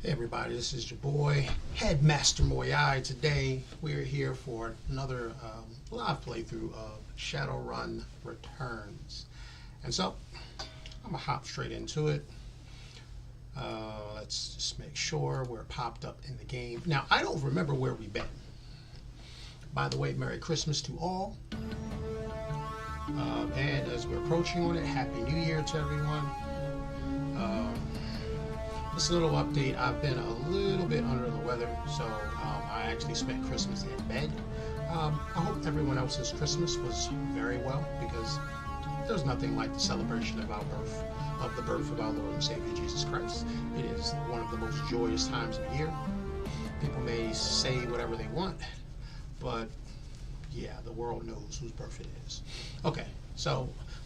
Hey everybody, this is your boy, Headmaster Muyui. Today we're here for another live playthrough of Shadowrun Returns. And so, I'm going to hop straight into it. Let's just make sure we're popped up in the game. Now, I don't remember where we've been. By the way, Merry Christmas to all. And as we're approaching on it, Happy New Year to everyone. Just a little update. I've been a little bit under the weather, so I actually spent Christmas in bed. I hope everyone else's Christmas was very well, because there's nothing like the celebration of the birth of our Lord and Savior Jesus Christ. It is one of the most joyous times of the year. People may say whatever they want, but yeah, the world knows whose birth it is.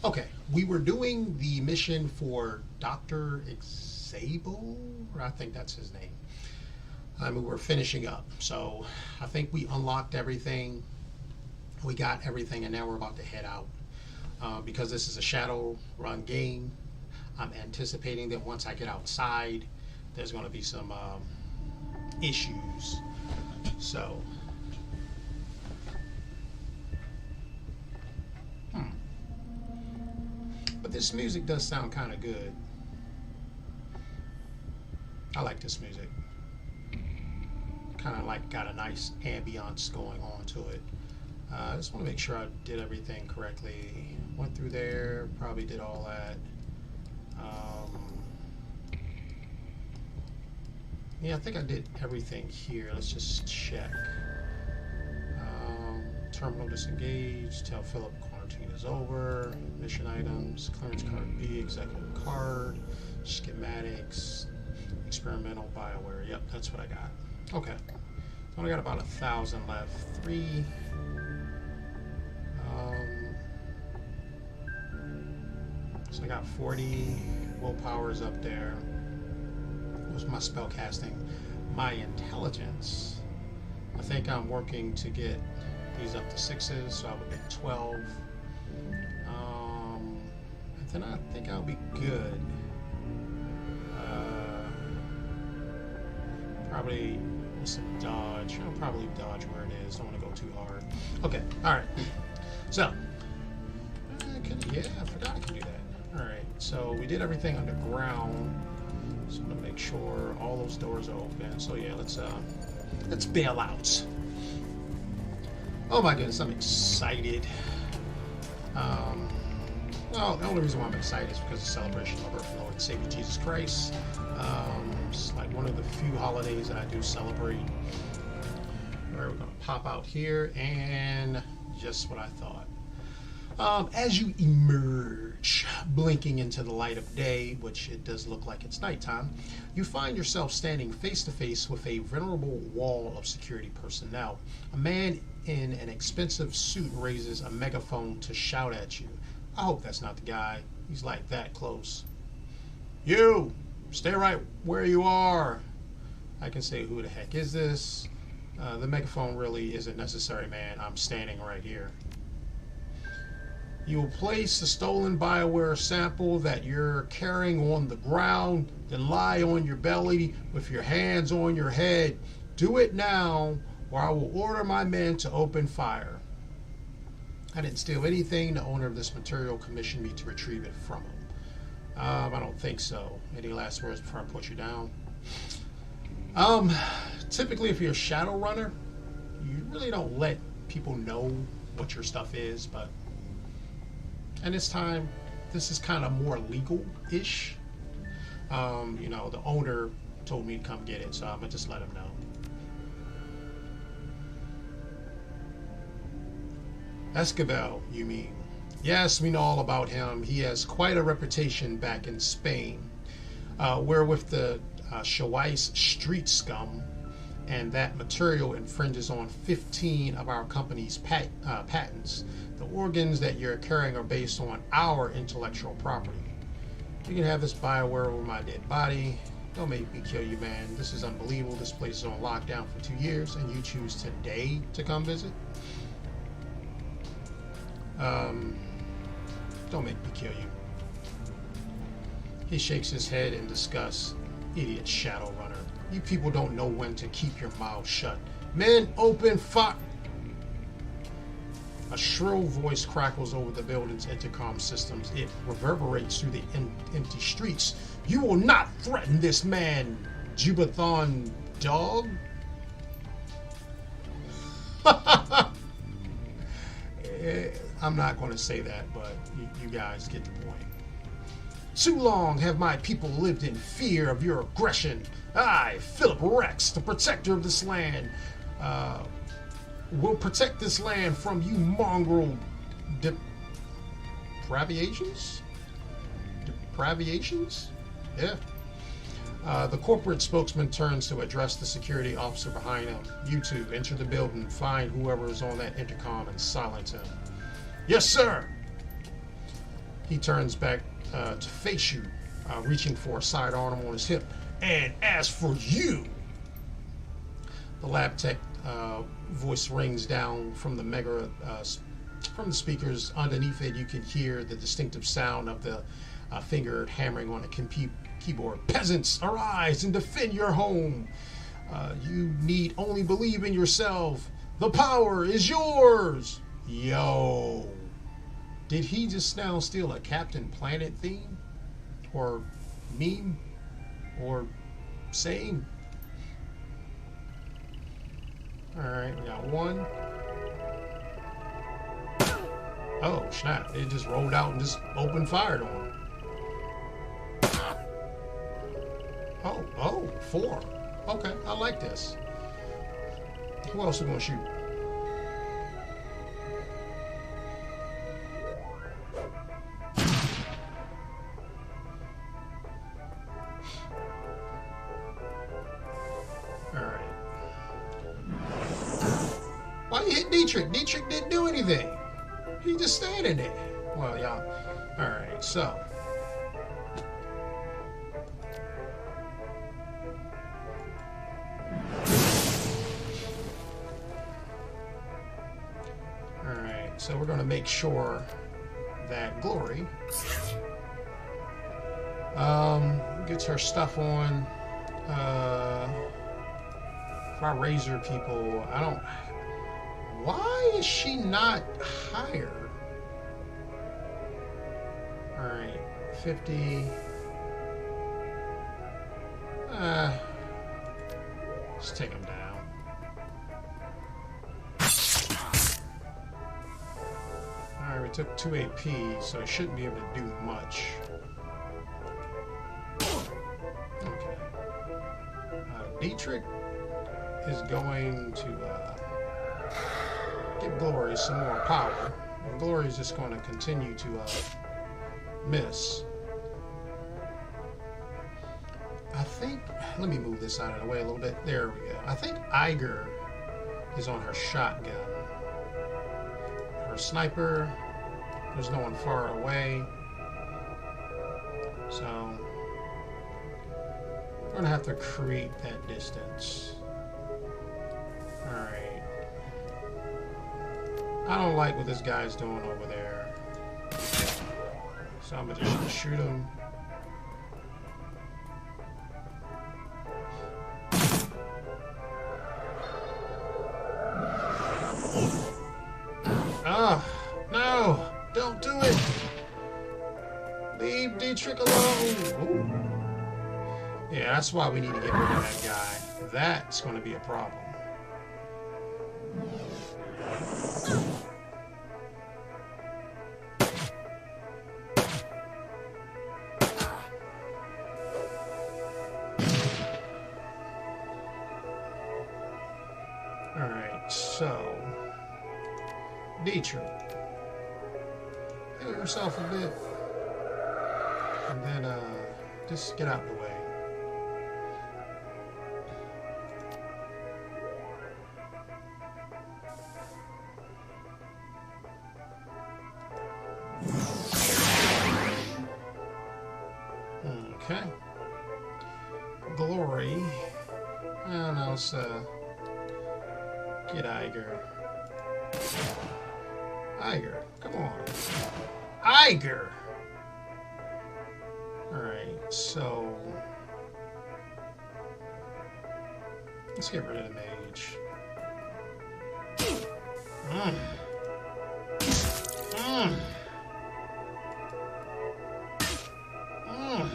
Okay, we were doing the mission for Dr. Sable, I think that's his name. I mean, we're finishing up, so I think we unlocked everything. We got everything, and now we're about to head out. Because this is a Shadowrun game, I'm anticipating that once I get outside, there's going to be some issues. So, but this music does sound kind of good. I like this music. Kind of like got a nice ambiance going on to it. I just want to make sure I did everything correctly. Went through there, probably did all that. Yeah, I think I did everything here. Let's just check. Terminal disengaged. Tell Philip quarantine is over. Mission items. Clearance card B. Executive card. Schematics. Experimental Bioware. Yep, that's what I got. Okay. So I only got about 1,000 left. 3. So I got 40 willpowers up there. What was my spell casting? My intelligence. I think I'm working to get these up to 6s, so I would get 12. And then I think I'll be good. Probably with some dodge. I'll probably dodge where it is. Don't want to go too hard. Okay, alright. So, I forgot I could do that. Alright, so we did everything underground. So I'm going to make sure all those doors are open. So yeah, let's bail out. Oh my goodness, I'm excited. Well, the only reason why I'm excited is because of the celebration of the birth of the Lord and Savior Jesus Christ. It's like one of the few holidays that I do celebrate. All right, we're going to pop out here, and just what I thought. As you emerge, blinking into the light of day, which it does look like it's nighttime, you find yourself standing face to face with a venerable wall of security personnel. A man in an expensive suit raises a megaphone to shout at you. I hope that's not the guy. He's like that close. You! Stay right where you are. I can say, who the heck is this? The megaphone really isn't necessary, man. I'm standing right here. You will place the stolen Bioware sample that you're carrying on the ground, then lie on your belly with your hands on your head. Do it now, or I will order my men to open fire. I didn't steal anything. The owner of this material commissioned me to retrieve it from him. I don't think so. Any last words before I put you down? Typically, if you're a Shadowrunner, you really don't let people know what your stuff is, but and this time, this is kind of more legal-ish. You know, the owner told me to come get it, so I'm gonna just let him know. Escobar, you mean? Yes, we know all about him. He has quite a reputation back in Spain. We're with the Shawai's street scum, and that material infringes on 15 of our company's patents. The organs that you're carrying are based on our intellectual property. You can have this Bioware over my dead body. Don't make me kill you, man. This is unbelievable. This place is on lockdown for 2 years, and you choose today to come visit? Don't make me kill you. He shakes his head in disgust. Idiot Shadowrunner. You people don't know when to keep your mouths shut. Men, open fire! A shrill voice crackles over the building's intercom systems. It reverberates through the empty streets. You will not threaten this man, Jubathon dog. I'm not going to say that, but you guys get the point. Too long have my people lived in fear of your aggression. I, Philip Rex, the protector of this land, will protect this land from you mongrel depravations? Depravations? Yeah. The corporate spokesman turns to address the security officer behind him. You two, enter the building, find whoever is on that intercom and silence him. Yes, sir! He turns back to face you, reaching for a sidearm on his hip. And as for you, the lab tech voice rings down from the from the speakers. Underneath it, you can hear the distinctive sound of the finger hammering on a keyboard. Peasants, arise and defend your home. You need only believe in yourself. The power is yours. Yo. Did he just now steal a Captain Planet theme? Or meme? Or saying? Alright, we got one. Oh, snap. It just rolled out and just opened fired on him. Oh, 4. Okay, I like this. Who else are we gonna shoot? Alright. Why you hit Dietrich? Dietrich didn't do anything. He just standing there. Well, y'all. Alright, so. So we're going to make sure that Glory gets her stuff on. If I razor people, I don't... Why is she not higher? Alright, 50. Let's take them down. Alright, we took 2 AP, so it shouldn't be able to do much. Okay. Dietrich is going to give Glory some more power. And Glory is just going to continue to miss. I think, let me move this out of the way a little bit. There we go. I think Iger is on her shotgun. Her sniper, there's no one far away. So, we're going to have to create that distance. Alright. I don't like what this guy's doing over there. So I'm going to just shoot him. Oh, no! Don't do it! Leave Dietrich alone! Ooh. Yeah, that's why we need to get rid of that guy. That's going to be a problem. Alright, so... Dietrich. Heal yourself a bit. And then, just get out of the way. Okay. Glory. And let's, get Iger. Iger, come on. Iger! Alright, so... Let's get rid of the mage. Mm. Mm. Mm.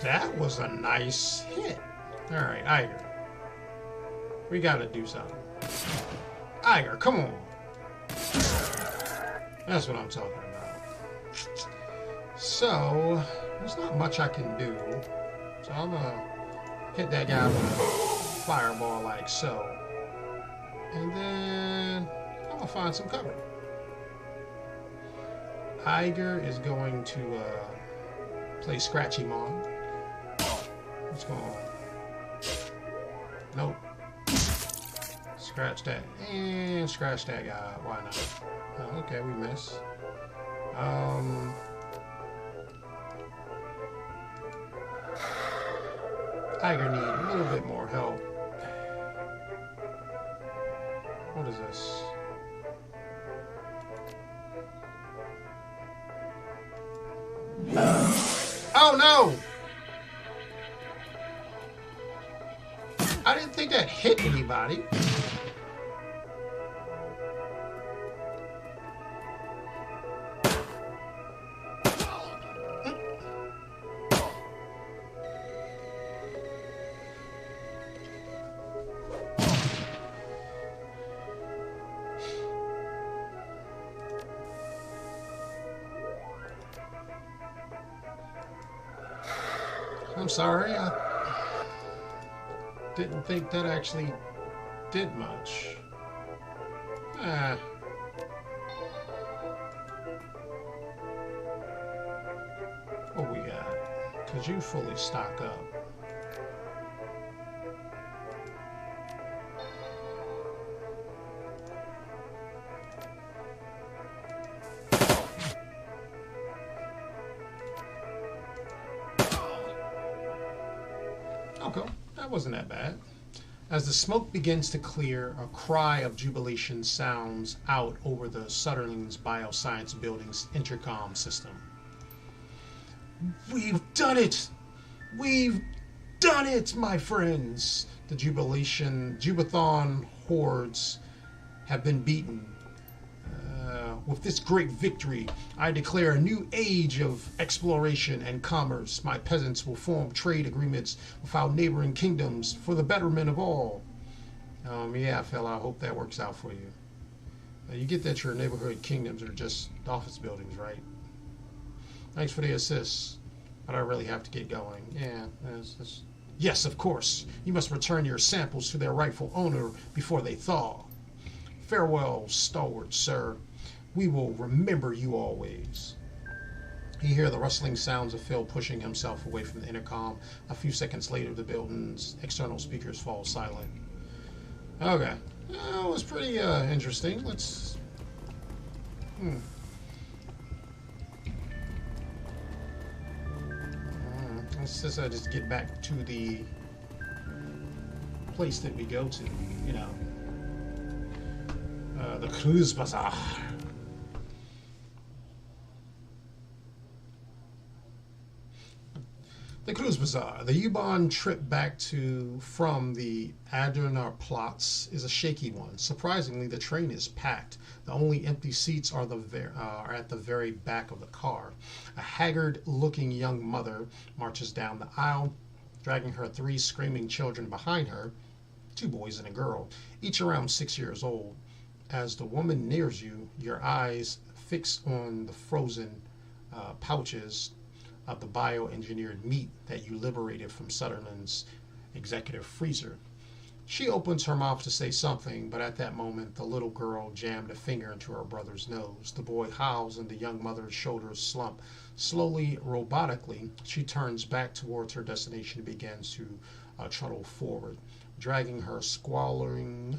That was a nice hit. All right, Iger. We gotta do something. Iger, come on. That's what I'm talking about. So, there's not much I can do. So I'm gonna hit that guy with a fireball like so. And then I'm gonna find some cover. Iger is going to play Scratchy Mom. What's going on? Nope. Scratch that. And scratch that guy. Why not? Oh, okay, we miss. Iger need a little bit more help. What is this? Oh no! I didn't think that hit anybody. I'm sorry, I didn't think that actually did much. What we got? Could you fully stock up? Okay, that wasn't that bad. As the smoke begins to clear, a cry of jubilation sounds out over the Shadowrun's bioscience building's intercom system. We've done it! We've done it, my friends! The Jubathon hordes have been beaten. With this great victory, I declare a new age of exploration and commerce. My peasants will form trade agreements with our neighboring kingdoms for the betterment of all. Yeah, fella, I hope that works out for you. You get that your neighborhood kingdoms are just office buildings, right? Thanks for the assist, but I really have to get going. Yeah, yes, of course. You must return your samples to their rightful owner before they thaw. Farewell, stalwart sir. We will remember you always. You hear the rustling sounds of Phil pushing himself away from the intercom. A few seconds later, the building's external speakers fall silent. Okay. That was pretty interesting. Let's just get back to the place that we go to, you know. The Cruise Bazaar. The Cruise Bazaar. The U-Bahn trip back from the Adrenar Platz is a shaky one. Surprisingly, the train is packed. The only empty seats are at the very back of the car. A haggard-looking young mother marches down the aisle, dragging her 3 screaming children behind her, 2 boys and a girl, each around 6 years old. As the woman nears you, your eyes fix on the frozen pouches of the bioengineered meat that you liberated from Shadowrun's executive freezer. She opens her mouth to say something, but at that moment the little girl jammed a finger into her brother's nose. The boy howls and the young mother's shoulders slump. Slowly, robotically, she turns back towards her destination and begins to trundle forward, dragging her squalling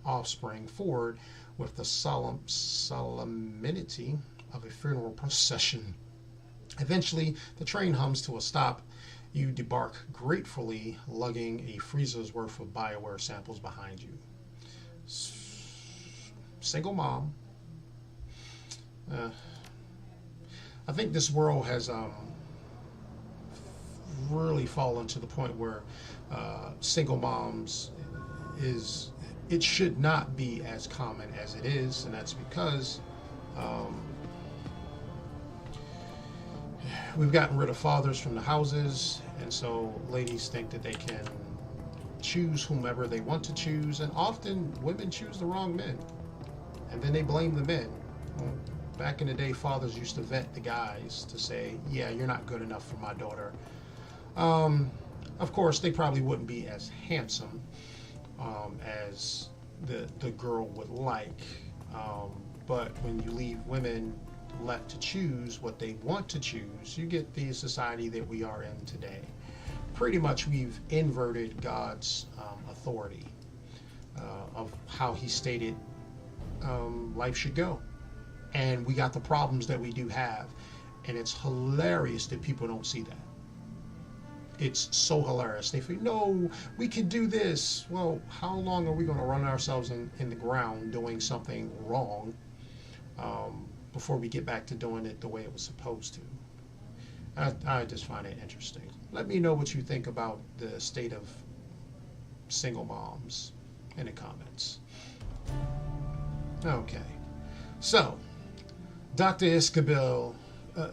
offspring forward with the solemnity of a funeral procession. Eventually, the train hums to a stop. You debark gratefully, lugging a freezer's worth of BioWare samples behind you. Single mom. I think this world has really fallen to the point where single moms it should not be as common as it is, and that's because we've gotten rid of fathers from the houses, and so ladies think that they can choose whomever they want to choose, and often women choose the wrong men, and then they blame the men. Well, back in the day, fathers used to vet the guys to say, yeah, you're not good enough for my daughter. Of course, they probably wouldn't be as handsome as the girl would like, but when you leave women left to choose what they want to choose, you get the society that we are in today. Pretty much we've inverted God's authority of how he stated life should go. And we got the problems that we do have. And it's hilarious that people don't see that. It's so hilarious. They think, no, we can do this. Well, how long are we going to run ourselves in the ground doing something wrong before we get back to doing it the way it was supposed to? I just find it interesting. Let me know what you think about the state of single moms in the comments. Okay. So, Dr. Escobar,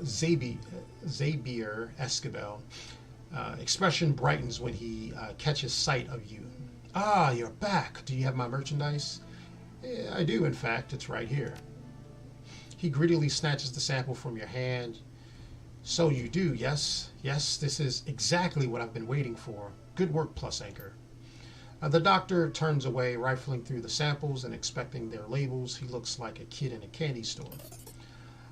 Xavier Escobar, expression brightens when he catches sight of you. Ah, you're back. Do you have my merchandise? Yeah, I do, in fact. It's right here. He greedily snatches the sample from your hand. So you do, yes. Yes, this is exactly what I've been waiting for. Good work, Plus Anchor. The doctor turns away, rifling through the samples and inspecting their labels. He looks like a kid in a candy store.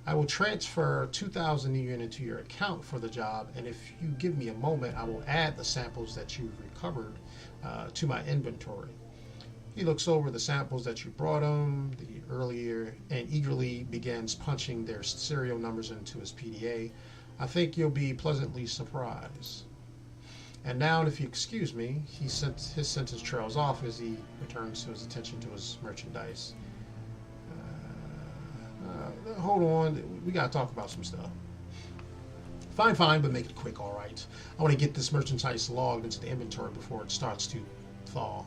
I will transfer 2,000 yen into your account for the job, and if you give me a moment, I will add the samples that you've recovered to my inventory. He looks over the samples that you brought him earlier and eagerly begins punching their serial numbers into his PDA. I think you'll be pleasantly surprised. And now, if you excuse me, his sentence trails off as he returns to his attention to his merchandise. Hold on, we gotta talk about some stuff. Fine, but make it quick, all right. I want to get this merchandise logged into the inventory before it starts to thaw.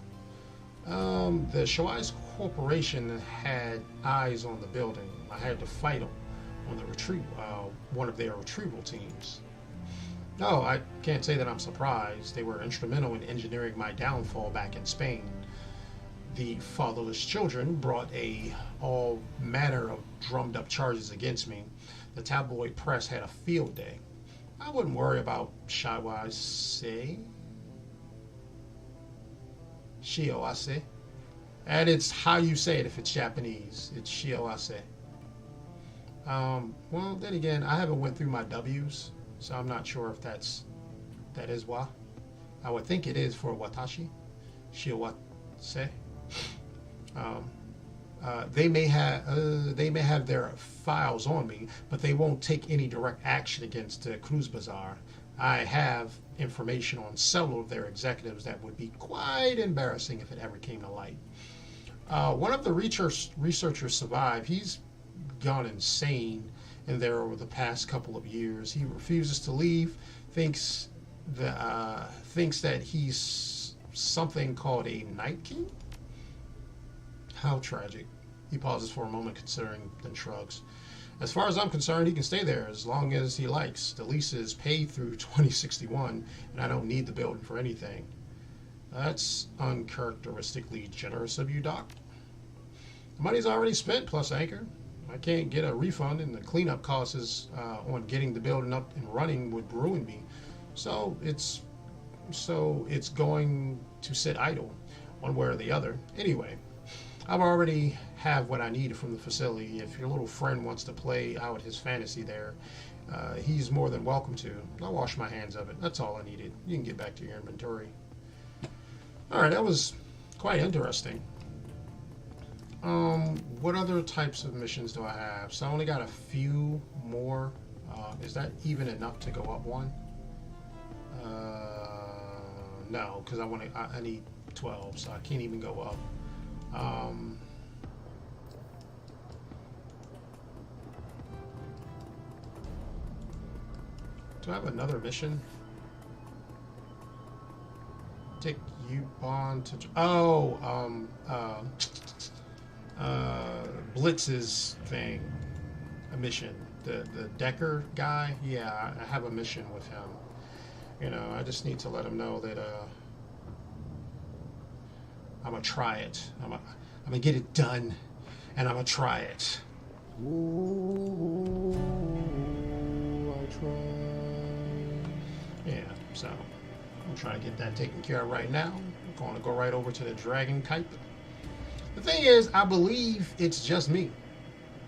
The Shawai's Corporation had eyes on the building. I had to fight them on the one of their retrieval teams. No, I can't say that I'm surprised. They were instrumental in engineering my downfall back in Spain. The fatherless children brought all manner of drummed up charges against me. The tabloid press had a field day. I wouldn't worry about Shawai's Shioase. And it's how you say it if it's Japanese. It's Shioase. Well, then again, I haven't went through my W's, so I'm not sure if that is wa. I would think it is for watashi. Shioase. They may have their files on me, but they won't take any direct action against Cruz Bazaar. I have information on several of their executives that would be quite embarrassing if it ever came to light. One of the researchers survived. He's gone insane in there over the past couple of years. He refuses to leave, thinks that he's something called a Night King. How tragic. He pauses for a moment, considering, then shrugs. As far as I'm concerned, he can stay there as long as he likes. The lease is paid through 2061, and I don't need the building for anything. That's uncharacteristically generous of you, Doc. The money's already spent, Plus Anchor. I can't get a refund, and the cleanup costs on getting the building up and running would ruin me. So it's going to sit idle. one way or the other. Anyway, I've already have what I need from the facility. If your little friend wants to play out his fantasy there, he's more than welcome to. I'll wash my hands of it. That's all I needed. You can get back to your inventory. All right, that was quite interesting. What other types of missions do I have? So I only got a few more. Is that even enough to go up one? No, because I need 12, so I can't even go up. Do I have another mission? Take you on to Blitz's thing, a mission. The Decker guy. Yeah, I have a mission with him. You know, I just need to let him know that I'm gonna try it. I'm gonna get it done, and I'm gonna try it. Ooh, I try. Yeah, so I'm trying to get that taken care of right now. I'm going to go right over to the Dragon Kite. The thing is, I believe it's just me.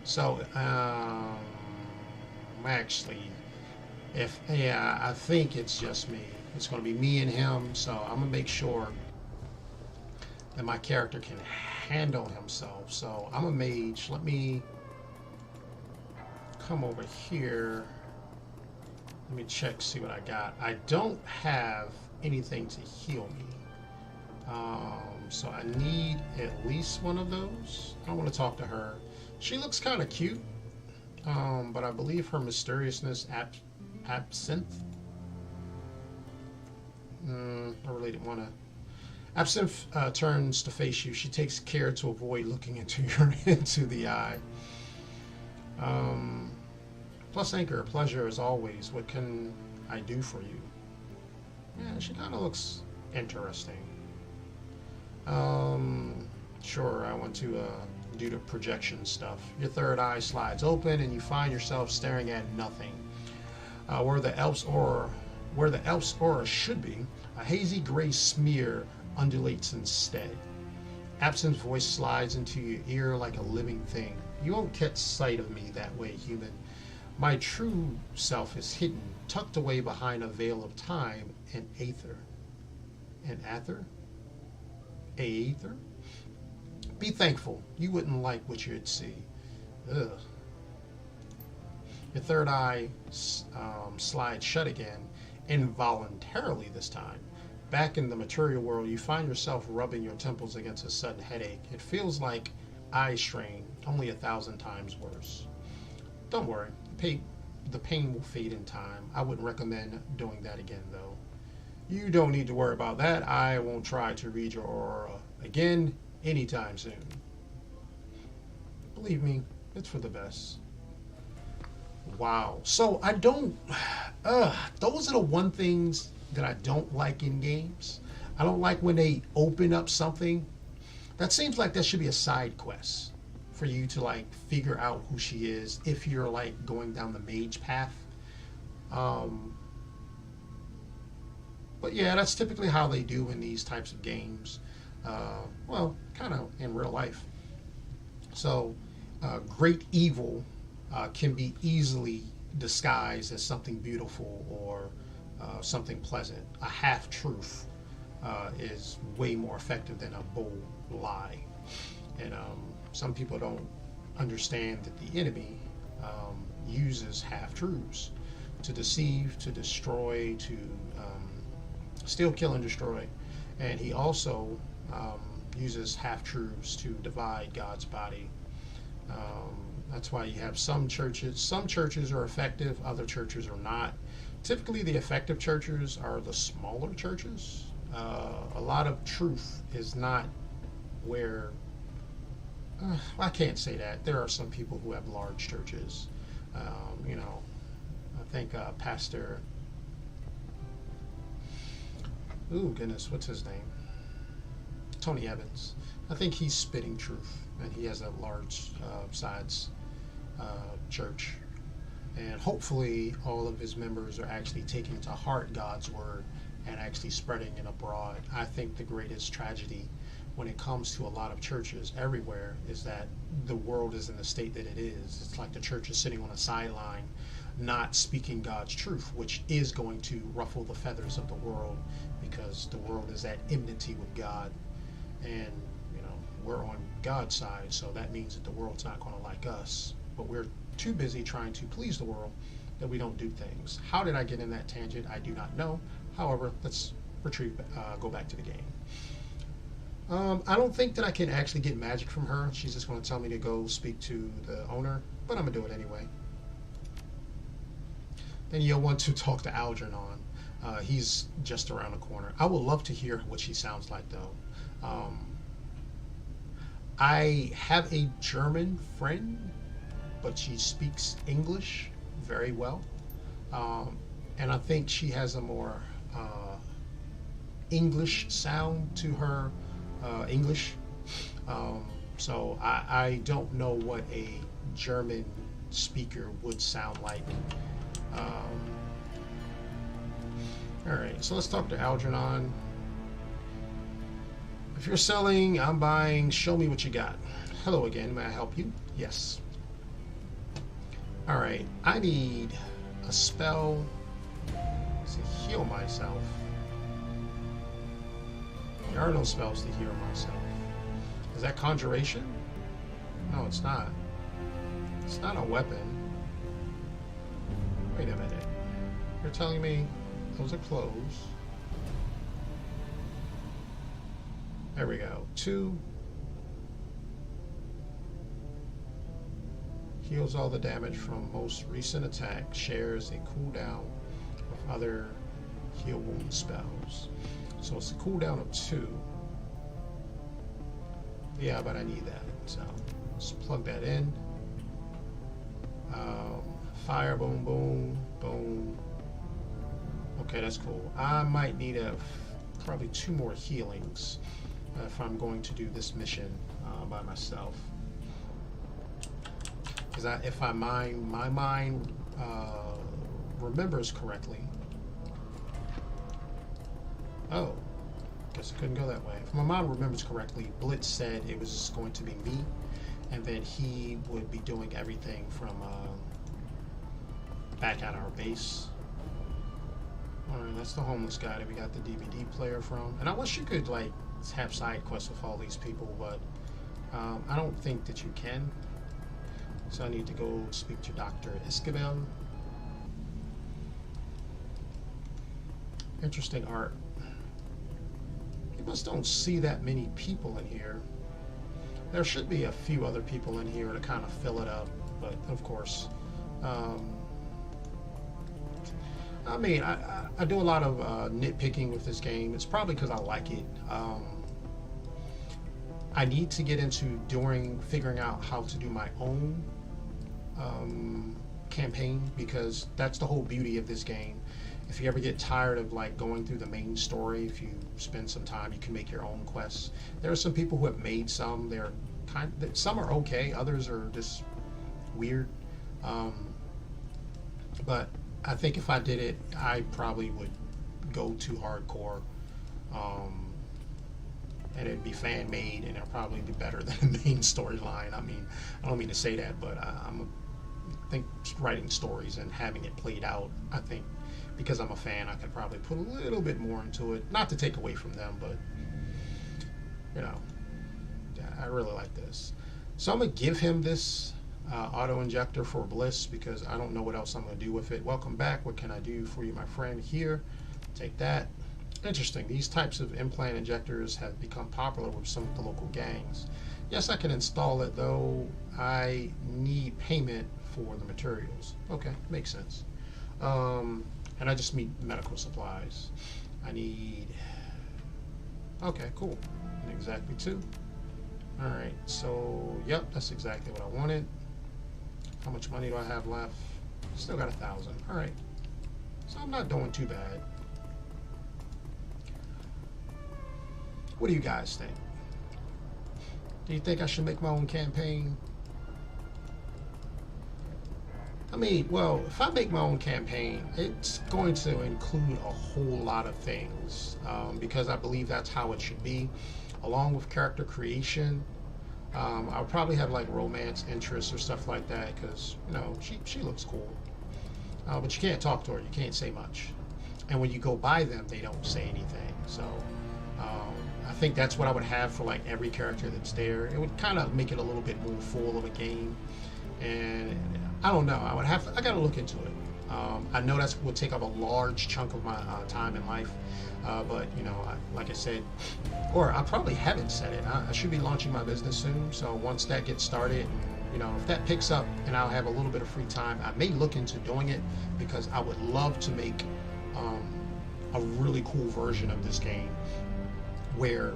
So, actually, I think it's just me. It's going to be me and him. So I'm going to make sure that my character can handle himself. So I'm a mage. Let me come over here. Let me check, see what I got. I don't have anything to heal me. So I need at least one of those. I want to talk to her. She looks kind of cute, but I believe her mysteriousness absinthe. I really didn't want to. Absinthe turns to face you. She takes care to avoid looking into the eye. Plus Anchor, pleasure as always. What can I do for you? Yeah, she kind of looks interesting. Sure, I want to do the projection stuff. Your third eye slides open and you find yourself staring at nothing. Where the elf's aura should be, a hazy gray smear undulates instead. Absinthe's voice slides into your ear like a living thing. You won't catch sight of me that way, human. My true self is hidden, tucked away behind a veil of time and aether. And aether? Aether? Be thankful. You wouldn't like what you'd see. Ugh. Your third eye slides shut again, involuntarily this time. Back in the material world, you find yourself rubbing your temples against a sudden headache. It feels like eye strain, only 1,000 times worse. Don't worry, the pain will fade in time. I wouldn't recommend doing that again, though. You don't need to worry about that. I won't try to read your aura again anytime soon. Believe me, it's for the best. Wow. So I don't... those are the one things that I don't like in games. I don't like when they open up something. That seems like that should be a side quest for you to like figure out who she is if you're like going down the mage path. But yeah, that's typically how they do in these types of games. Well, kind of in real life. So great evil can be easily disguised as something beautiful or something pleasant. A half-truth is way more effective than a bold lie. And some people don't understand that the enemy uses half-truths to deceive, to destroy, to steal, kill, and destroy. And he also uses half-truths to divide God's body. That's why you have some churches. Some churches are effective, other churches are not. Typically, the effective churches are the smaller churches. A lot of truth is not where... I can't say that. There are some people who have large churches. You know, I think Pastor... Ooh, goodness, what's his name? Tony Evans. I think he's spitting truth, and he has a large size church. And hopefully all of his members are actually taking to heart God's word and actually spreading it abroad. I think the greatest tragedy when it comes to a lot of churches everywhere is that the world is in the state that it is. It's like the church is sitting on a sideline, not speaking God's truth, which is going to ruffle the feathers of the world, because the world is at enmity with God, and we're on God's side, so that means that the world's not going to like us. But we're too busy trying to please the world that we don't do things. How did I get in that tangent? I do not know. However, let's go back to the game. I don't think that I can actually get magic from her. She's just going to tell me to go speak to the owner, but I'm going to do it anyway. Then you'll want to talk to Algernon. He's just around the corner. I would love to hear what she sounds like, though. I have a German friend, but she speaks English very well. And I think she has a more English sound to her English. So I don't know what a German speaker would sound like. Alright, so let's talk to Algernon. If you're selling, I'm buying, show me what you got. Hello again, may I help you? Yes. Alright, I need a spell to heal myself. There are no spells to heal myself. Is that conjuration? No, it's not. It's not a weapon. Wait a minute. You're telling me those are closed. There we go. 2. Heals all the damage from most recent attack. Shares a cooldown with other heal wound spells. So it's a cooldown of 2. Yeah, but I need that. So let's plug that in. Fire, boom, boom, boom. Okay, that's cool. I might need probably 2 more healings if I'm going to do this mission by myself. Because if my mind remembers correctly. Oh, guess I couldn't go that way. If my mind remembers correctly, Blitz said it was going to be me, and then he would be doing everything from back at our base. Alright, that's the homeless guy that we got the DVD player from. And I wish you could like have side quests with all these people, but I don't think that you can. So I need to go speak to Dr. Esquivel. Interesting art. You just don't see that many people in here. There should be a few other people in here to kind of fill it up, but of course, I mean, I do a lot of nitpicking with this game. It's probably because I like it. I need to get into figuring out how to do my own campaign, because that's the whole beauty of this game. If you ever get tired of like going through the main story, if you spend some time, you can make your own quests. There are some people who have made some. Some are okay, others are just weird. But I think if I did it, I probably would go too hardcore, and it'd be fan made, and it'll probably be better than the main storyline. I mean, I don't mean to say that, but I think writing stories and having it played out, I think because I'm a fan, I could probably put a little bit more into it. Not to take away from them, but I really like this. So I'm gonna give him this auto injector for Bliss, because I don't know what else I'm going to do with it. Welcome back. What can I do for you, my friend? Here, take that. Interesting. These types of implant injectors have become popular with some of the local gangs. Yes, I can install it, though I need payment for the materials. Okay, makes sense. And I just need medical supplies. I need... Okay, cool. And exactly 2. Alright, so, yep, that's exactly what I wanted. How much money do I have left? Still got 1,000. Alright. So I'm not doing too bad. What do you guys think? Do you think I should make my own campaign? I mean, well, if I make my own campaign, it's going to include a whole lot of things, because I believe that's how it should be. along with character creation. I'll probably have like romance interests or stuff like that because she looks cool. But you can't talk to her. You can't say much. And when you go by them, they don't say anything. So I think that's what I would have for like every character that's there. It would kind of make it a little bit more full of a game. And I don't know. I got to look into it. I know that will take up a large chunk of my time in life. But like I said, or I probably haven't said it. I should be launching my business soon. So once that gets started, if that picks up and I'll have a little bit of free time, I may look into doing it because I would love to make a really cool version of this game where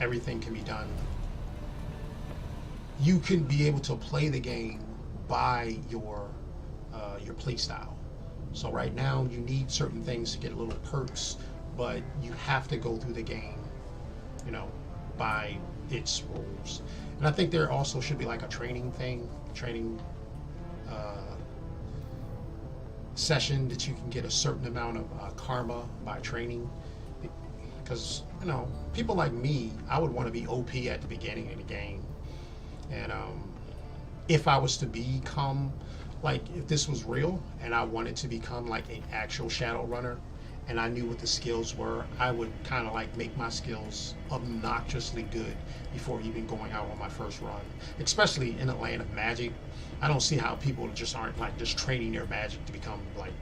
everything can be done. You can be able to play the game by your play style. So right now you need certain things to get little perks, but you have to go through the game, by its rules. And I think there also should be like a training session that you can get a certain amount of karma by training. Because people like me, I would want to be OP at the beginning of the game, and if I was to become like, if this was real and I wanted to become like an actual Shadowrunner and I knew what the skills were, I would kind of like make my skills obnoxiously good before even going out on my first run. Especially in the land of magic, I don't see how people just aren't like just training their magic to become like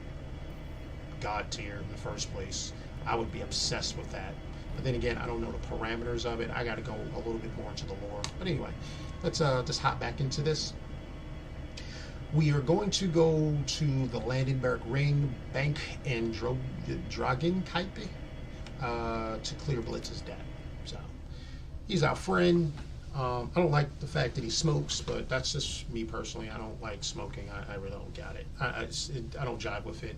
god tier in the first place. I would be obsessed with that. But then again, I don't know the parameters of it. I got to go a little bit more into the lore. But anyway, let's just hop back into this. We are going to go to the Landenberg Ring Bank in Dragenkaipe to clear Blitz's debt. So he's our friend. I don't like the fact that he smokes, but that's just me personally. I don't like smoking. I really don't got it. I don't jive with it.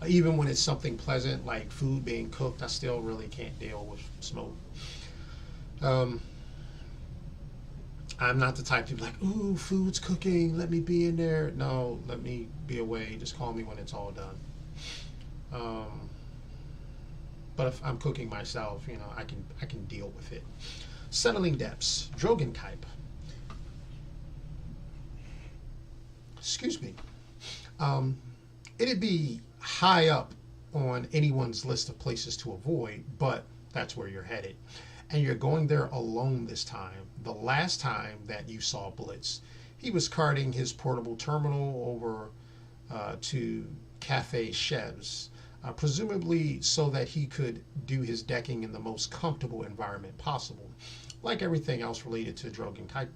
Even when it's something pleasant like food being cooked, I still really can't deal with smoke. I'm not the type to be like, ooh, food's cooking, let me be in there. No, let me be away. Just call me when it's all done. But if I'm cooking myself, I can deal with it. Settling depths, Dragenkaipe. Excuse me. It'd be high up on anyone's list of places to avoid, but that's where you're headed. And you're going there alone this time. The last time that you saw Blitz, he was carting his portable terminal over to Cafe Chev's, presumably so that he could do his decking in the most comfortable environment possible. Like everything else related to Dragenkaipe,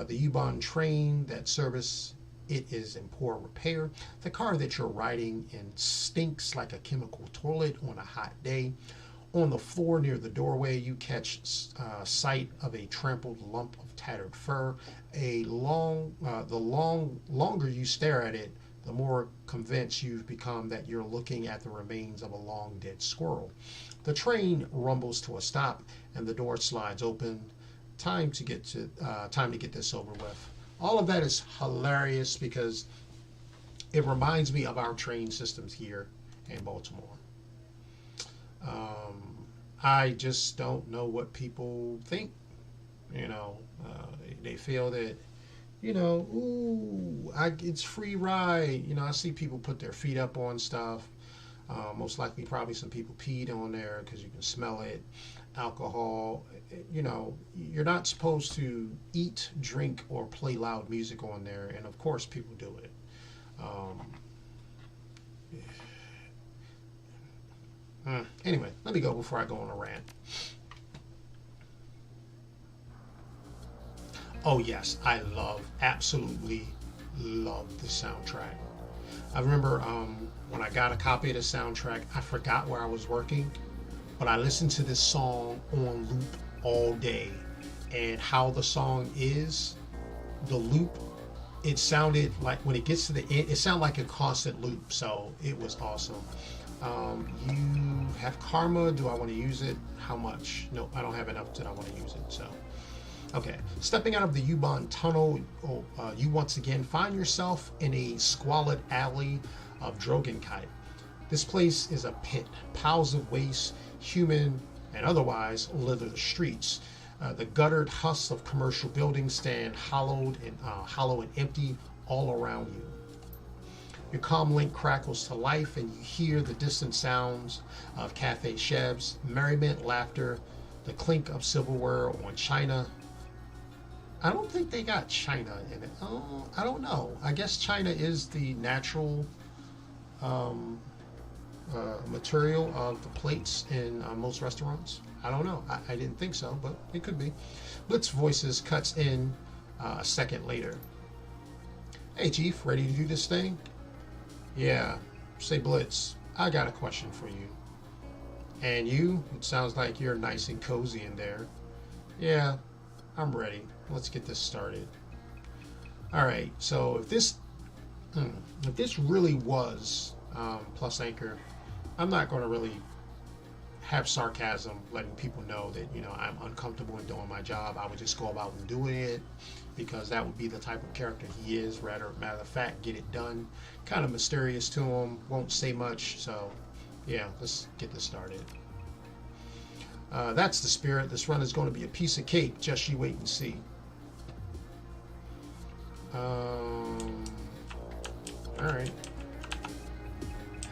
the U-Bahn train that service it is in poor repair. The car that you're riding in stinks like a chemical toilet on a hot day. On the floor near the doorway, you catch sight of a trampled lump of tattered fur. The longer you stare at it, the more convinced you've become that you're looking at the remains of a long dead squirrel. The train rumbles to a stop, and the door slides open. Time to get this over with. All of that is hilarious because it reminds me of our train systems here in Baltimore. I just don't know what people think. They feel that, it's free ride. I see people put their feet up on stuff. Most likely, probably some people peed on there because you can smell it. Alcohol. You're not supposed to eat, drink, or play loud music on there, and of course, people do it. Anyway, let me go before I go on a rant. Oh yes, I absolutely love the soundtrack. I remember when I got a copy of the soundtrack, I forgot where I was working, but I listened to this song on loop all day. And how the song is, the loop, it sounded like when it gets to the end, it sounded like a constant loop. So it was awesome. You have karma. Do I want to use it? How much? No, I don't have enough that I want to use it. So, okay. Stepping out of the U-Bahn tunnel, you once again find yourself in a squalid alley of Dragenkaipe. This place is a pit. Piles of waste, human and otherwise lither the streets. The guttered husks of commercial buildings stand hollow and empty all around you. Your comm link crackles to life, and you hear the distant sounds of cafe chefs, merriment, laughter, the clink of silverware on china. I don't think they got china in it. Oh, I don't know. I guess china is the natural material of the plates in most restaurants. I don't know. I didn't think so, but it could be. Blitz voices cuts in a second later. Hey, Chief, ready to do this thing? Yeah. Say, Blitz, I got a question for you. And you? It sounds like you're nice and cozy in there. Yeah, I'm ready. Let's get this started. All right. So if this really was plus anchor, I'm not going to really have sarcasm letting people know that, you know, I'm uncomfortable in doing my job. I would just go about and doing it because that would be the type of character he is. Matter of fact, get it done. Kind of mysterious to him, won't say much. So yeah, let's get this started. That's the spirit. This run is going to be a piece of cake. Just you wait and see. All right.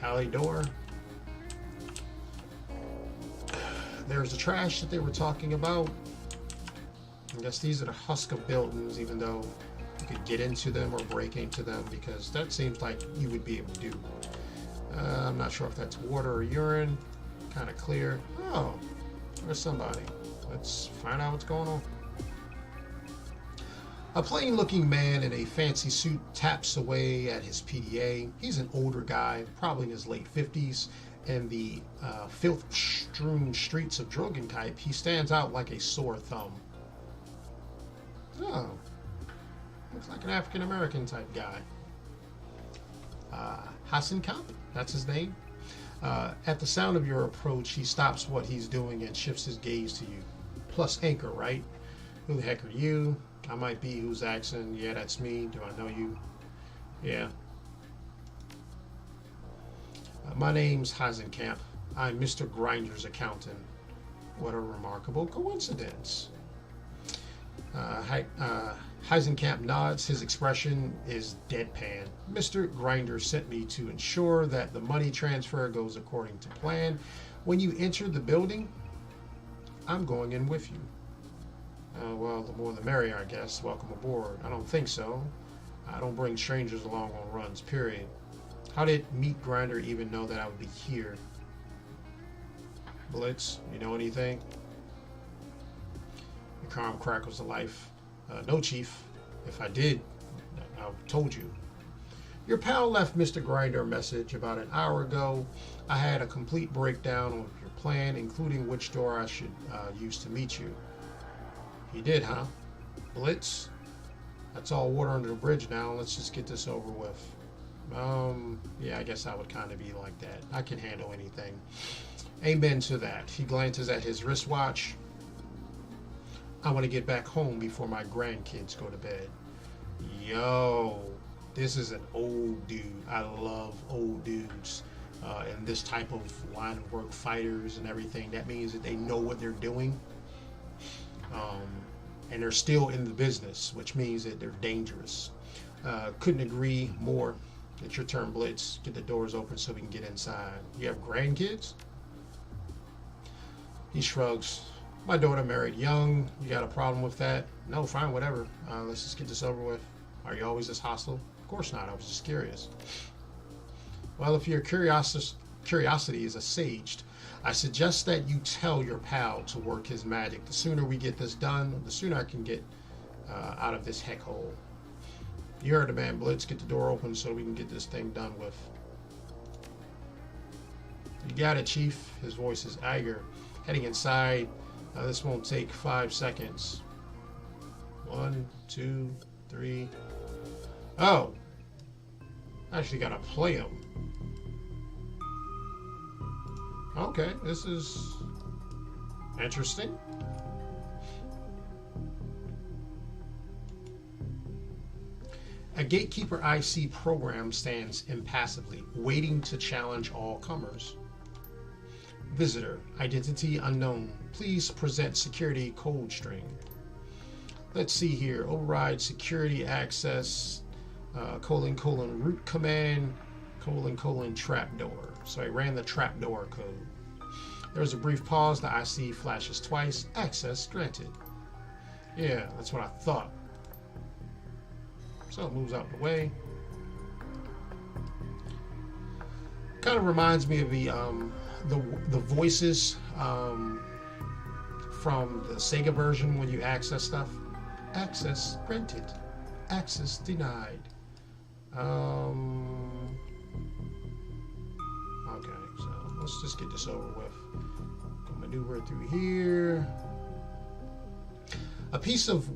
Alley door. There's the trash that they were talking about. I guess these are the husk of buildings, even though you could get into them or break into them, because that seems like you would be able to do. I'm not sure if that's water or urine. Kind of clear. Oh, there's somebody. Let's find out what's going on. A plain-looking man in a fancy suit taps away at his PDA. He's an older guy, probably in his late 50s. In the filth-strewn streets of Drogentype, he stands out like a sore thumb. Oh, looks like an African-American type guy. Hasenkamp, that's his name. At the sound of your approach, he stops what he's doing and shifts his gaze to you. Plus anchor, right? Who the heck are you? I might be who's asking. Yeah, that's me. Do I know you? Yeah. My name's Hasenkamp. I'm Mr. Grinder's accountant. What a remarkable coincidence. Hasenkamp nods. His expression is deadpan. Mr. Grinder sent me to ensure that the money transfer goes according to plan. When you enter the building, I'm going in with you. Well, the more the merrier, I guess. Welcome aboard. I don't think so. I don't bring strangers along on runs, period. How did Meat Grinder even know that I would be here? Blitz, you know anything? Your calm crackles to life. No, Chief. If I did, I told you. Your pal left Mr. Grinder a message about an hour ago. I had a complete breakdown of your plan, including which door I should use to meet you. He did, huh? Blitz? That's all water under the bridge now. Let's just get this over with. Yeah, I guess I would kind of be like that. I can handle anything. Amen to that. He glances at his wristwatch. I want to get back home before my grandkids go to bed. Yo, this is an old dude. I love old dudes. And this type of line of work, fighters and everything. That means that they know what they're doing. And they're still in the business, which means that they're dangerous. Couldn't agree more. It's your turn, Blitz. Get the doors open so we can get inside. You have grandkids? He shrugs. My daughter married young. You got a problem with that? No, fine, whatever. Let's just get this over with. Are you always this hostile? Of course not. I was just curious. Well, if your curiosity is assuaged, I suggest that you tell your pal to work his magic. The sooner we get this done, the sooner I can get out of this heck hole. You heard the man, Blitz. Get the door open so we can get this thing done with. You got it, Chief. His voice is eager. Heading inside. This won't take 5 seconds. 1, 2, 3. Oh! I actually gotta play him. Okay, this is interesting. A gatekeeper IC program stands impassively, waiting to challenge all comers. Visitor, identity unknown. Please present security code string. Let's see here. Override security access, root command, trapdoor. So I ran the trapdoor code. There's a brief pause. The IC flashes twice. Access granted. Yeah, that's what I thought. So it moves out the way. Kind of reminds me of the voices from the Sega version when you access stuff. Access granted. Access denied. Okay, so let's just get this over with. Go maneuver through here. A piece of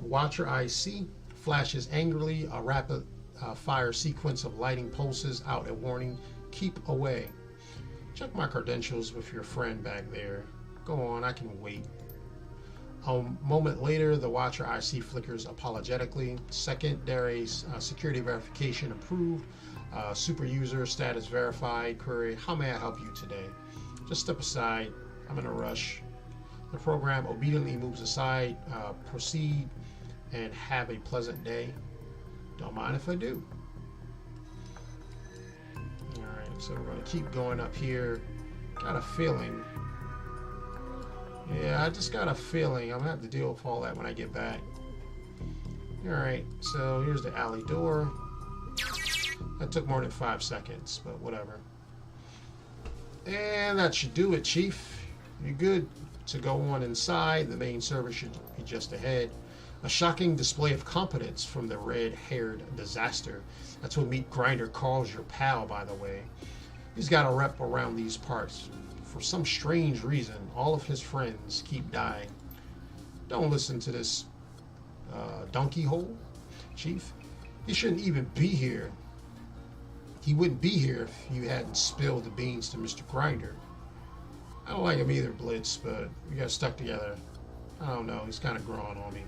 Watcher IC flashes angrily. A rapid fire sequence of lighting pulses out a warning. Keep away. Check my credentials with your friend back there. Go on, I can wait. A moment later, the Watcher IC flickers apologetically. Secondary security verification approved. Super user status verified. Query, how may I help you today? Just step aside. I'm in a rush. The program obediently moves aside. Proceed and have a pleasant day. Don't mind if I do. Alright, so we're going to keep going up here. Got a feeling. Yeah, I just got a feeling I'm going to have to deal with all that when I get back. Alright, so here's the alley door. That took more than 5 seconds, but whatever. And that should do it, Chief. You're good to go on inside. The main server should be just ahead. A shocking display of competence from the red-haired disaster. That's what Meat Grinder calls your pal, by the way. He's got a rep around these parts. For some strange reason, all of his friends keep dying. Don't listen to this donkey hole, Chief. He shouldn't even be here. He wouldn't be here if you hadn't spilled the beans to Mr. Grinder. I don't like him either, Blitz, but we got stuck together. I don't know, he's kind of growing on me.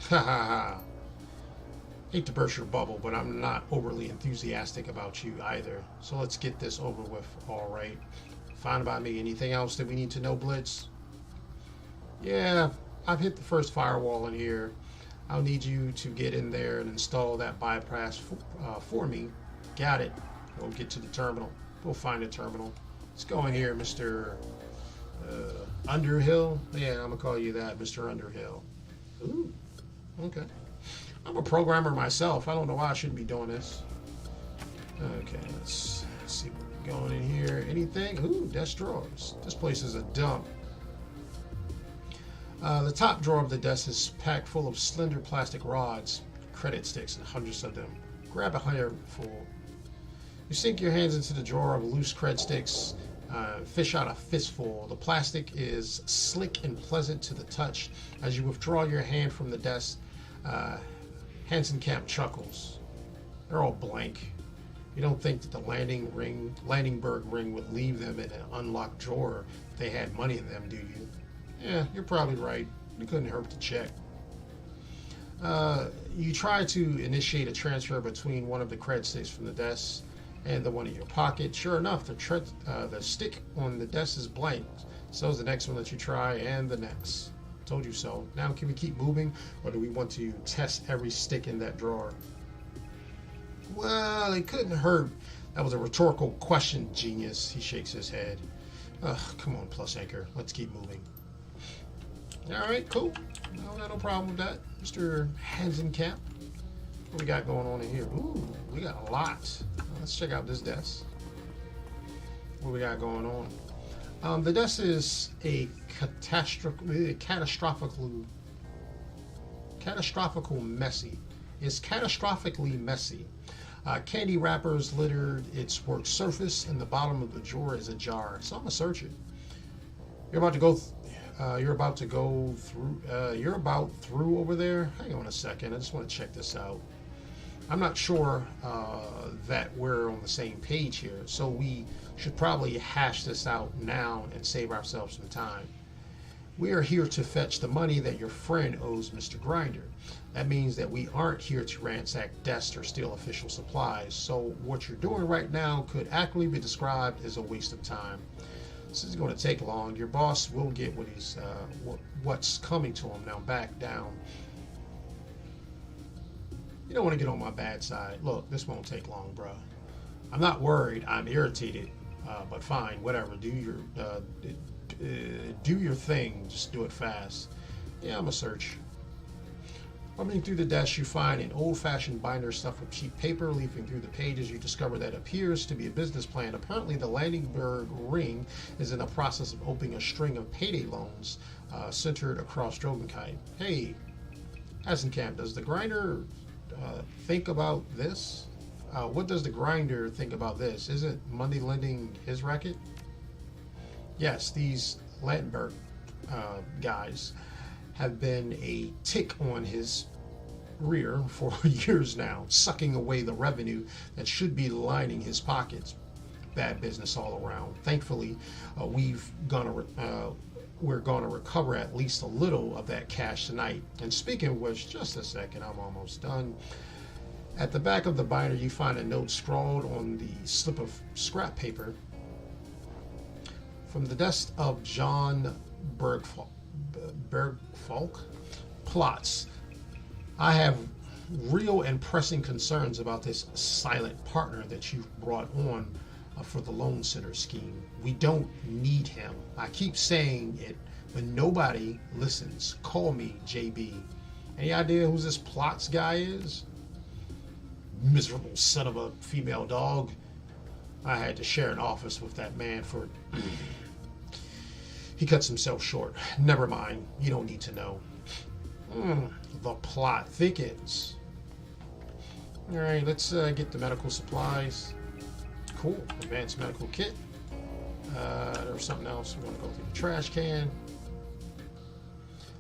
Ha ha ha. Hate to burst your bubble, but I'm not overly enthusiastic about you either. So let's get this over with, alright. Fine by me. Anything else that we need to know, Blitz? Yeah, I've hit the first firewall in here. I'll need you to get in there and install that bypass for me. Got it. We'll get to the terminal. We'll find the terminal. Let's go in here, Mr. Underhill. Yeah, I'm going to call you that, Mr. Underhill. Ooh, okay. I'm a programmer myself. I don't know why I shouldn't be doing this. Okay, let's see what we're going in here. Anything? Ooh, desk drawers. This place is a dump. The top drawer of the desk is packed full of slender plastic rods, credit sticks, and hundreds of them. Grab a handful. You sink your hands into the drawer of loose cred sticks, fish out a fistful. The plastic is slick and pleasant to the touch. As you withdraw your hand from the desk, Hansenkamp chuckles. They're all blank. You don't think that the Landingberg ring would leave them in an unlocked drawer if they had money in them, do you? Yeah, you're probably right. It couldn't hurt to check. You try to initiate a transfer between one of the cred sticks from the desk and the one in your pocket. Sure enough, the stick on the desk is blank. So is the next one that you try, and the next. Told you so. Now can we keep moving, or do we want to test every stick in that drawer? Well, it couldn't hurt. That was a rhetorical question, genius. He shakes his head. Ugh, come on, Plus Anchor. Let's keep moving. Alright, cool. I got no problem with that. Mr. Hansenkamp. What we got going on in here? Ooh, we got a lot. Let's check out this desk. What we got going on? The desk is a catastrophically messy. It's catastrophically messy. Candy wrappers littered its work surface, and the bottom of the drawer is ajar. So I'm gonna search it. You're about through over there. Hang on a second. I just want to check this out. I'm not sure that we're on the same page here, so we should probably hash this out now and save ourselves some time. We are here to fetch the money that your friend owes Mr. Grinder. That means that we aren't here to ransack desks or steal official supplies. So what you're doing right now could accurately be described as a waste of time. This isn't going to take long. Your boss will get what's coming to him. Now back down. You don't want to get on my bad side. Look, this won't take long, bro. I'm not worried. I'm irritated. But fine, whatever. Do your thing. Just do it fast. Yeah, I'm a search. Rummaging through the desk, you find an old-fashioned binder stuffed with cheap paper. Leafing through the pages, you discover that appears to be a business plan. Apparently, the Landingberg Ring is in the process of opening a string of payday loans centered across Drogenkite. Hey, Hasenkamp, does the grinder think about this? What does the grinder think about this? Isn't money lending his racket? Yes, these Landberg guys have been a tick on his rear for years now, sucking away the revenue that should be lining his pockets. Bad business all around. Thankfully, we're gonna recover at least a little of that cash tonight. And speaking of which, just a second, I'm almost done. At the back of the binder, you find a note scrawled on the slip of scrap paper from the desk of John Bergfalk. Plots. I have real and pressing concerns about this silent partner that you've brought on for the loan sitter scheme. We don't need him. I keep saying it, but nobody listens. Call me JB. Any idea who this Plots guy is? Miserable son of a female dog. I had to share an office with that man for... He cuts himself short. Never mind. You don't need to know. The plot thickens. All right, let's get the medical supplies. Cool. Advanced medical kit. There was something else. We want to go through the trash can.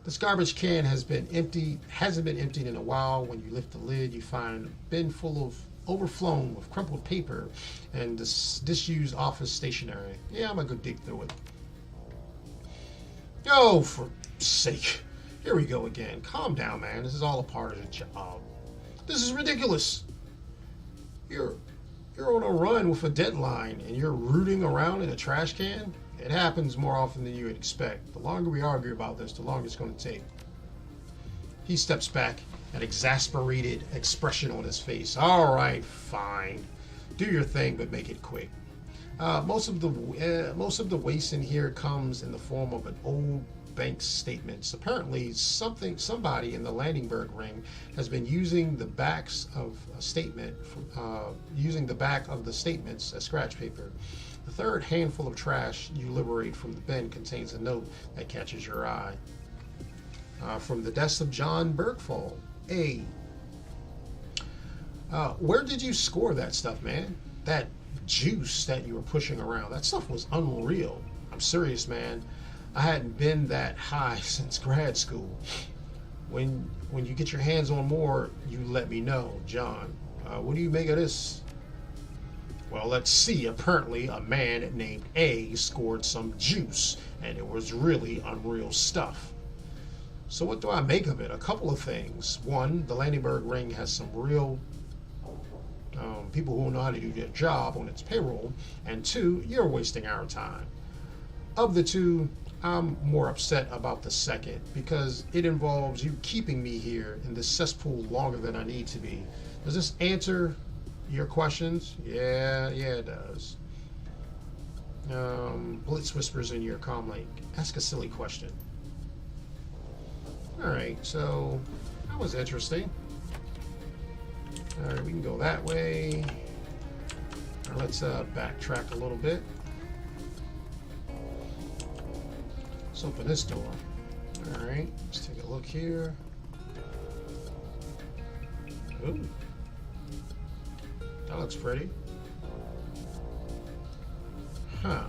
This garbage can hasn't been emptied in a while. When you lift the lid, you find a bin full of overflown with crumpled paper and this disused office stationery. Yeah, I'm gonna go dig through it. Oh, for sake. Here we go again. Calm down, man. This is all a part of the job. This is ridiculous. You're on a run with a deadline and you're rooting around in a trash can? It happens more often than you would expect. The longer we argue about this, the longer it's going to take. He steps back, an exasperated expression on his face. All right, fine. Do your thing, but make it quick. Most of the waste in here comes in the form of an old bank statements. Apparently, somebody in the Landingberg Ring has been using the backs of a statement, using the back of the statements as scratch paper. The third handful of trash you liberate from the bin contains a note that catches your eye. From the desk of John Bergfall. Where did you score that stuff, man? That juice that you were pushing around, that stuff was unreal. I'm serious, man. I hadn't been that high since grad school. When you get your hands on more, you let me know. John, what do you make of this? Well, let's see. Apparently a man named A scored some juice and it was really unreal stuff. So what do I make of it? A couple of things. One, the Landingberg Ring has some real people who know how to do their job on its payroll, and two, you're wasting our time. Of the two, I'm more upset about the second because it involves you keeping me here in this cesspool longer than I need to be. Does this answer your questions? Yeah, it does. Blitz whispers in your comm like, ask a silly question. Alright, so that was interesting. Alright, we can go that way. Now let's backtrack a little bit. Let's open this door. Alright, let's take a look here. Ooh. That looks pretty. Huh.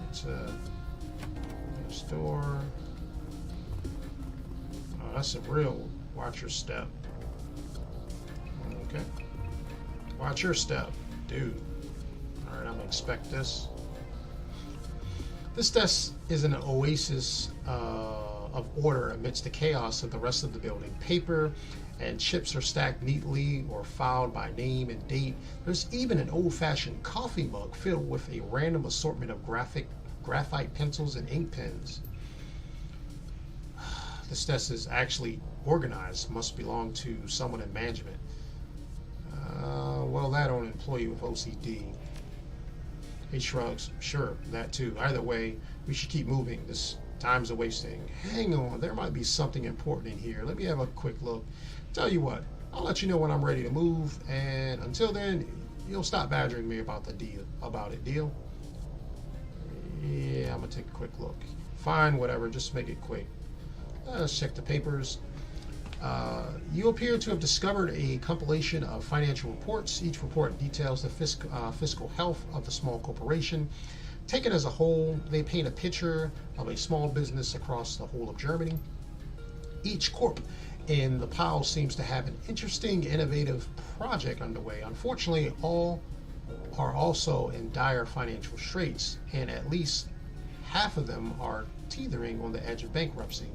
It's a store. Oh, that's a real watch your step. Okay. Watch your step. Dude. Alright, I'm gonna inspect this. This desk is an oasis of order amidst the chaos of the rest of the building. Paper and chips are stacked neatly or filed by name and date. There's even an old-fashioned coffee mug filled with a random assortment of graphite pencils and ink pens. This desk is actually organized. Must belong to someone in management. Well, that or an employee with OCD. He shrugs. Sure, that too. Either way, we should keep moving. This time's a wasting. Hang on, there might be something important in here. Let me have a quick look. Tell you what, I'll let you know when I'm ready to move, and until then, you'll stop badgering me about Deal? Yeah, I'm gonna take a quick look. Fine, whatever, just make it quick. Let's check the papers. You appear to have discovered a compilation of financial reports. Each report details the fiscal health of the small corporation. Taken as a whole, they paint a picture of a small business across the whole of Germany. Each corp in the pile seems to have an interesting, innovative project underway. Unfortunately, all are also in dire financial straits, and at least half of them are teetering on the edge of bankruptcy.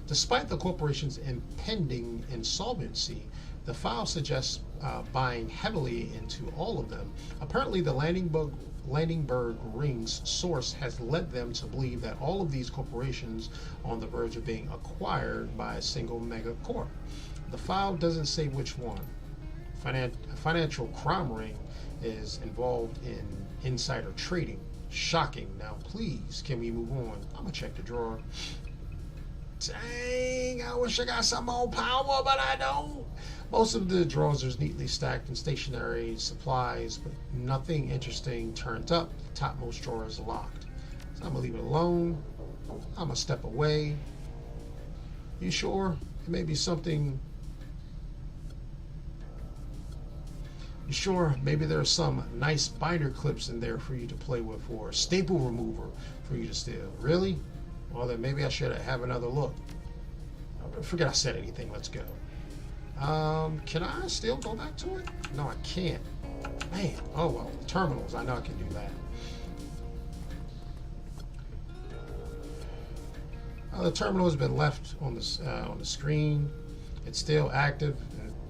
Despite the corporation's impending insolvency, the file suggests buying heavily into all of them. Apparently, the Landingberg Ring's source has led them to believe that all of these corporations are on the verge of being acquired by a single megacorp. The file doesn't say which one. A financial crime ring is involved in insider trading. Shocking. Now, please, can we move on? I'm gonna check the drawer. Dang, I wish I got some more power, but I don't. Most of the drawers are neatly stacked in stationery supplies, but nothing interesting turned up. The topmost drawer is locked. So I'm gonna leave it alone. I'm gonna step away. You sure? It may be something. You sure? Maybe there's some nice binder clips in there for you to play with, or a staple remover for you to steal. Really? Well, then maybe I should have another look. Forget I said anything. Let's go. Can I still go back to it? No, I can't. Man. Oh, well. The terminals. I know I can do that. The terminal has been left on the screen. It's still active.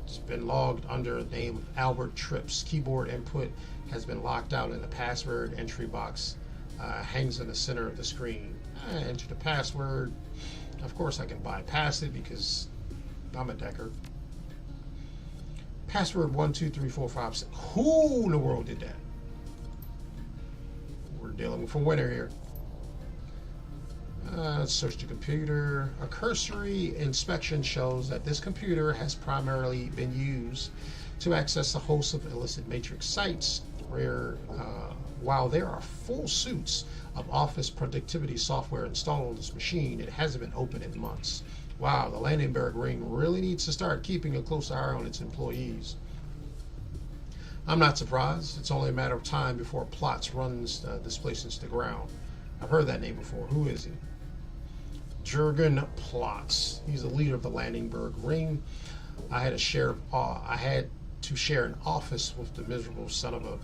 It's been logged under the name of Albert Trips. Keyboard input has been locked out in the password entry box. Hangs in the center of the screen. Enter the password. Of course, I can bypass it because I'm a decker. Password 123456. Who in the world did that? We're dealing with a winner here. Let's search the computer. A cursory inspection shows that this computer has primarily been used to access a host of illicit matrix sites, where while there are full suits of office productivity software installed on this machine, it hasn't been opened in months. Wow, the Landingberg Ring really needs to start keeping a close eye on its employees. I'm not surprised. It's only a matter of time before Plotz runs this place into the ground. I've heard that name before. Who is he? Jürgen Plotz. He's the leader of the Landingberg Ring. I had to share an office with the miserable son of a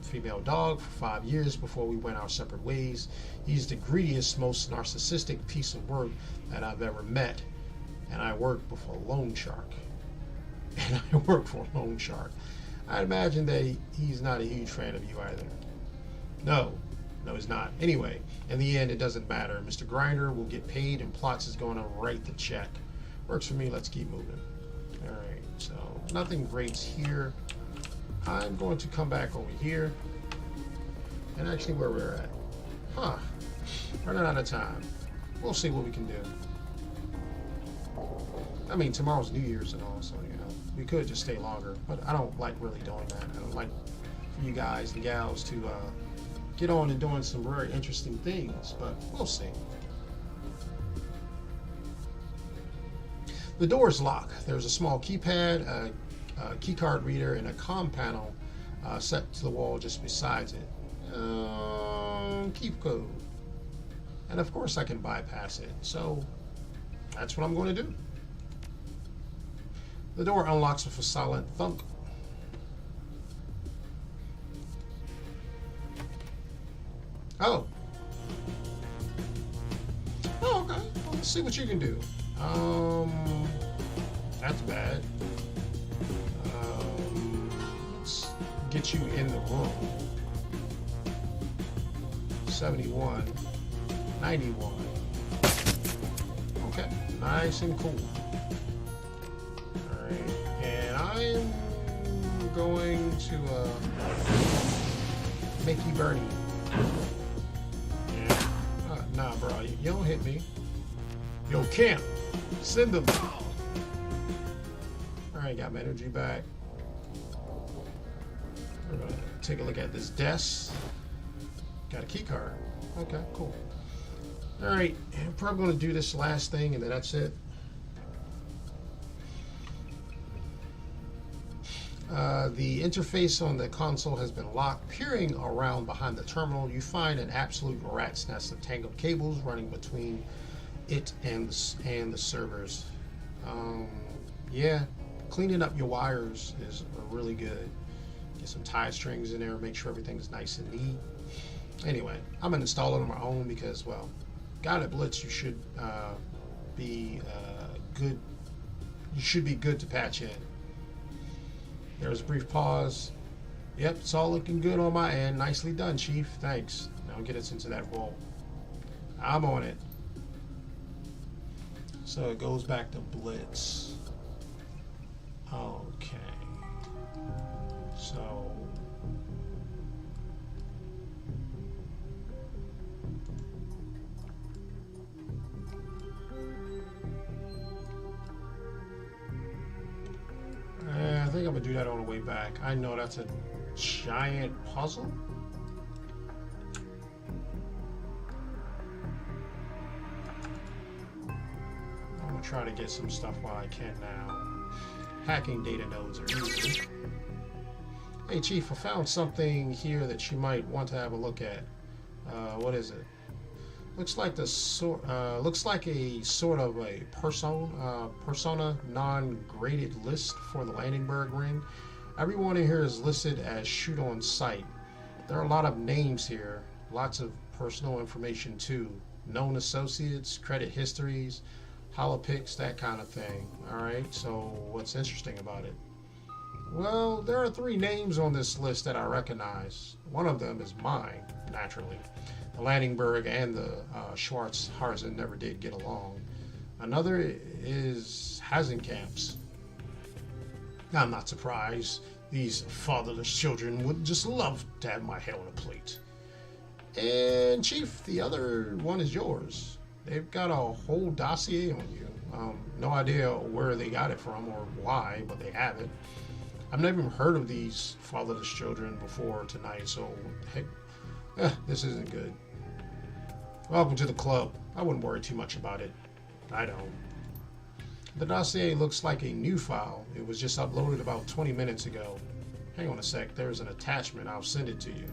female dog for 5 years before we went our separate ways. He's the greediest, most narcissistic piece of work that I've ever met. And I worked with a loan shark. I'd imagine that he's not a huge fan of you either. No, he's not. Anyway, in the end, it doesn't matter. Mr. Grinder will get paid, and Plotz is going to write the check. Works for me. Let's keep moving. All right, so nothing great's here. I'm going to come back over here, and actually where we're at. Running out of time. We'll see what we can do. I mean, tomorrow's New Year's and all, so, we could just stay longer, but I don't like really doing that. I don't like for you guys and gals to get on and doing some very interesting things, but we'll see. The door is locked. There's a small keypad, a key card reader, and a comm panel set to the wall just beside it. Keep code. And of course I can bypass it, so that's what I'm going to do. The door unlocks with a silent thunk. Oh. Oh, okay. Well, let's see what you can do. That's bad. Let's get you in the room. 71, 91. Okay, nice and cool. Alright, and I'm going to make you burn you. Yeah. Nah, bro, you don't hit me. Yo, camp, send them. Alright, got my energy back. We're gonna take a look at this desk. Got a key card. Okay, cool. Alright, I'm probably going to do this last thing and then that's it. The interface on the console has been locked. Peering around behind the terminal, you find an absolute rat's nest of tangled cables running between it and the servers. Yeah, cleaning up your wires is really good. Get some tie strings in there, make sure everything's nice and neat. Anyway, I'm gonna install it on my own because, well, God at Blitz, you should be good. You should be good to patch in. There's a brief pause. Yep, it's all looking good on my end. Nicely done, Chief. Thanks. Now get us into that role. I'm on it. So it goes back to Blitz. Okay. So. I think I'm gonna do that on the way back. I know that's a giant puzzle. I'm gonna try to get some stuff while I can now. Hacking data nodes are easy. Hey Chief, I found something here that you might want to have a look at. What is it? Looks like a sort of a persona non-graded list for the landing berg ring. Everyone in here is listed as shoot on sight. There are a lot of names here, lots of personal information too. Known associates, credit histories, holopics, that kind of thing. Alright, so what's interesting about it? Well, there are 3 names on this list that I recognize. One of them is mine, naturally. The Landingberg and the Schwartz Harzen never did get along. Another is Hazenkamp's. I'm not surprised. These fatherless children would just love to have my head on a plate. And Chief, the other one is yours. They've got a whole dossier on you. No idea where they got it from or why, but they have it. I've never even heard of these fatherless children before tonight, so heck, this isn't good. Welcome to the club. I wouldn't worry too much about it. I don't. The dossier looks like a new file. It was just uploaded about 20 minutes ago. Hang on a sec, there's an attachment. I'll send it to you.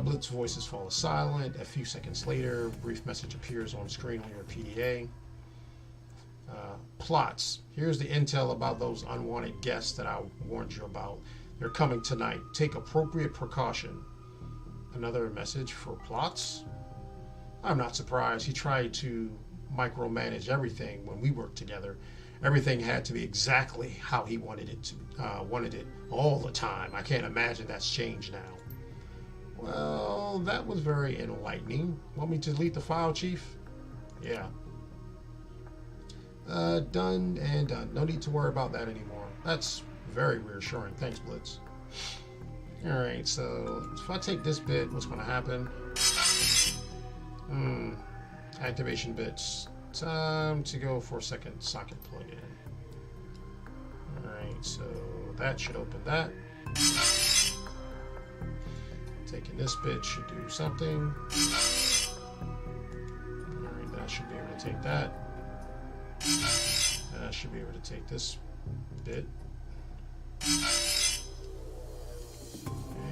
Blitz voices fall silent. A few seconds later, a brief message appears on screen on your PDA. Plots. Here's the intel about those unwanted guests that I warned you about. They're coming tonight. Take appropriate precaution. Another message for Plots. I'm not surprised. He tried to micromanage everything when we worked together. Everything had to be exactly how he wanted it all the time. I can't imagine that's changed now. Well, that was very enlightening. Want me to delete the file, Chief? Yeah. Done and done. No need to worry about that anymore. That's very reassuring. Thanks, Blitz. Alright, so if I take this bit, what's going to happen? Activation bits. Time to go for a second socket plug in. Alright, so that should open that. Taking this bit should do something. Alright, that should be able to take that. That should be able to take this bit.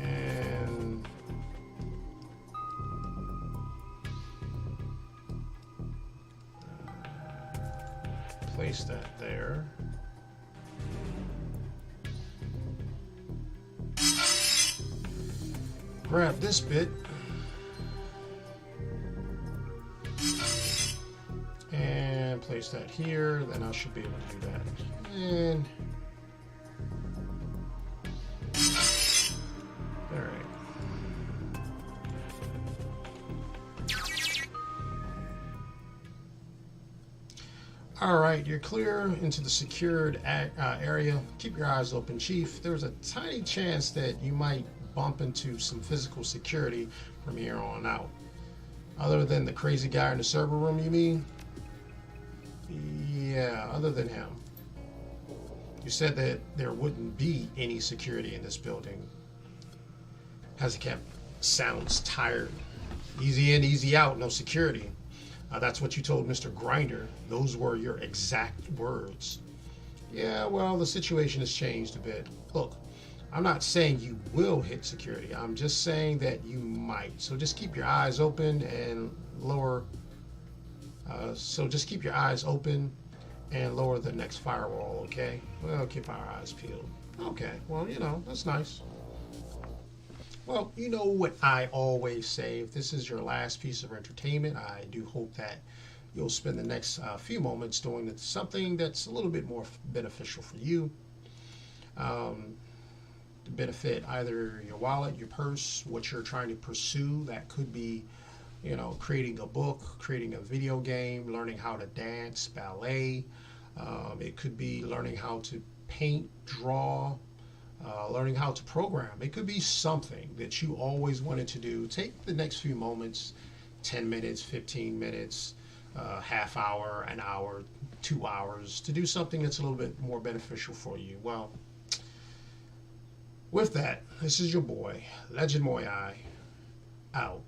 And place that there. Grab this bit. place that here, then I should be able to do that. And all right. All right, you're clear into the secured area. Keep your eyes open, Chief. There's a tiny chance that you might bump into some physical security from here on out. Other than the crazy guy in the server room, you mean? Yeah, other than him. You said that there wouldn't be any security in this building. Hazakat sounds tired. Easy in, easy out, no security. That's what you told Mr. Grinder. Those were your exact words. Yeah, well, the situation has changed a bit. Look, I'm not saying you will hit security. I'm just saying that you might. So just keep your eyes open and lower. Just keep your eyes open and lower the next firewall, okay? Well, keep our eyes peeled. Okay, well, that's nice. Well, you know what I always say. If this is your last piece of entertainment, I do hope that you'll spend the next few moments doing something that's a little bit more beneficial for you. To benefit either your wallet, your purse, what you're trying to pursue. That could be, creating a book, creating a video game, learning how to dance, ballet. It could be learning how to paint, draw, learning how to program. It could be something that you always wanted to do. Take the next few moments, 10 minutes, 15 minutes, half hour, an hour, 2 hours, to do something that's a little bit more beneficial for you. Well, with that, this is your boy, Legend Muyui, out.